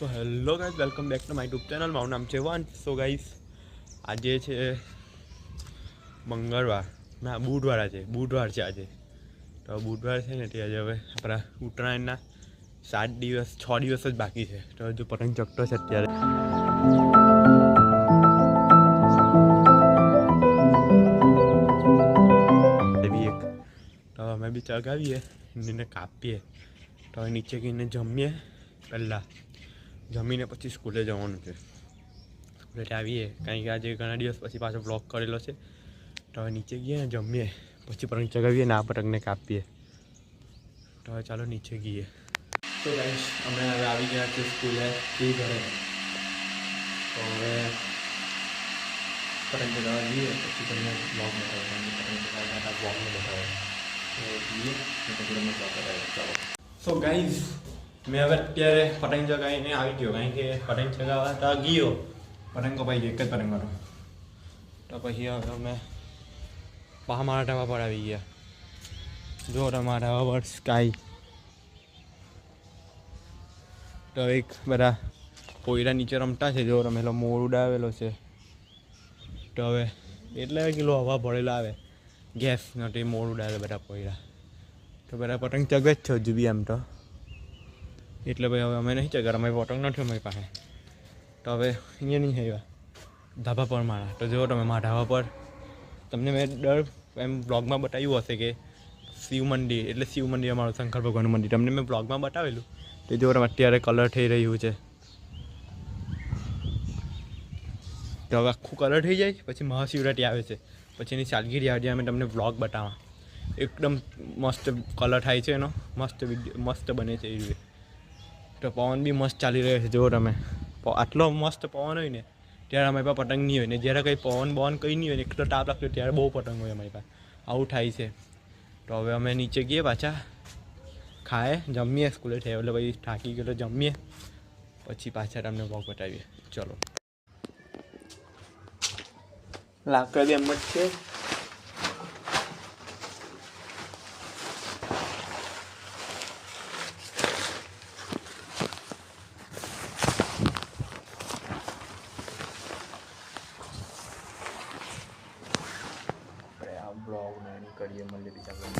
So hello guys, welcome back to my YouTube channel. મારું નામ છે વંશ. સો ગાઈઝ, આજે છે મંગળવાર, ના બુધવાર છે આજે. તો બુધવાર છે ને તે આજે હવે આપણા ઉત્તરાયણના 6 દિવસ જ બાકી છે. તો હજુ પતંગ ચગતો છે અત્યારે. તો અમે બી ચગાવીએ એને કાપીએ. તો નીચે ગઈને જમીએ, પહેલાં જમીને પછી સ્કૂલે જવાનું છે. સ્કૂલે આવીએ કારણ કે આજે ઘણા દિવસ પછી પાછો બ્લોગ કરેલો છે. તો હવે નીચે ગઈએ ને જમીએ, પછી પતંગ ચગાવીએ ને આ પતંગને કાપીએ. તો હવે ચાલો નીચે ગઈએ. તો ગાઈસ, અમે હવે આવી ગયા છે સ્કૂલે થી ઘરે. તો હવે પતંગ ચગાવવા જઈએ, પછી તમને બ્લોગ બતાવે, પતંગ ચગાવવાના બ્લોગને બતાવે. તો જઈએ પછી તમને બ્લોગ બતાવે. ચાલો. સો ગાઈઝ, મેં હવે અત્યારે પતંગ ચગાવીને આવી ગયો, કારણ કે પતંગ ચગાવવા તો ગયો, પતંગ કપાઈ ગયો, એક જ પતંગ હતો. તો પછી હવે અમે મારા ઢાબા પર આવી ગયા. જો તમારા ઢાબા પર સ્કાય. તો એક બધા કોયરા નીચે રમતા છે. જો રમેલો મોર ઉડાવેલો છે. તો હવે એટલે કિલો હવા ભરેલો આવે ગેસ નથી, મોર ઉડાવે બધા કોયરા. તો બધા પતંગ ચગે જ છે હજુ બી એમ તો. એટલે ભાઈ હવે અમે નહીં ચગાડ, અમારી પતંગ નથી અમારી પાસે. તો હવે અહીંયા નહીં આવ્યા ધાબા પર મારા. તો જો તમે મારા ધાબા પર તમને મેં એમ બ્લોગમાં બતાવ્યું હશે કે શિવ મંદિર અમારું શંકર ભગવાનનું મંદિર તમને મેં બ્લોગમાં બતાવેલું. તે જો અત્યારે કલર થઈ રહ્યું છે. તો હવે આખું કલર થઈ જાય પછી મહાશિવરાત્રી આવે છે, પછી એની સાલગીરી આવે અમે તમને બ્લોગ બતાવવા. એકદમ મસ્ત કલર થાય છે એનો, મસ્ત બને છે એ રીતે. તો પવન બી મસ્ત ચાલી રહ્યો છે. જુઓ તમે, આટલો મસ્ત પવન હોય ને ત્યારે અમારી પાસે પતંગ નહીં હોય, ને જ્યારે કંઈ પવન કંઈ નહીં હોય ને એટલો તાપ લાગતો ત્યારે બહુ પતંગ હોય અમારી પાસે. આવું થાય છે. તો હવે અમે નીચે ગઈએ, પાછા ખાએ, જમીએ, સ્કૂલે થયા એટલે પછી થાકી ગયો જમીએ, પછી પાછા તમને બ્લોગ બતાવીએ. ચલો. લાકડા બી એમ જ છે. બ્લોગ ને કરીએ, મળીએ બીજા બ્લોગ.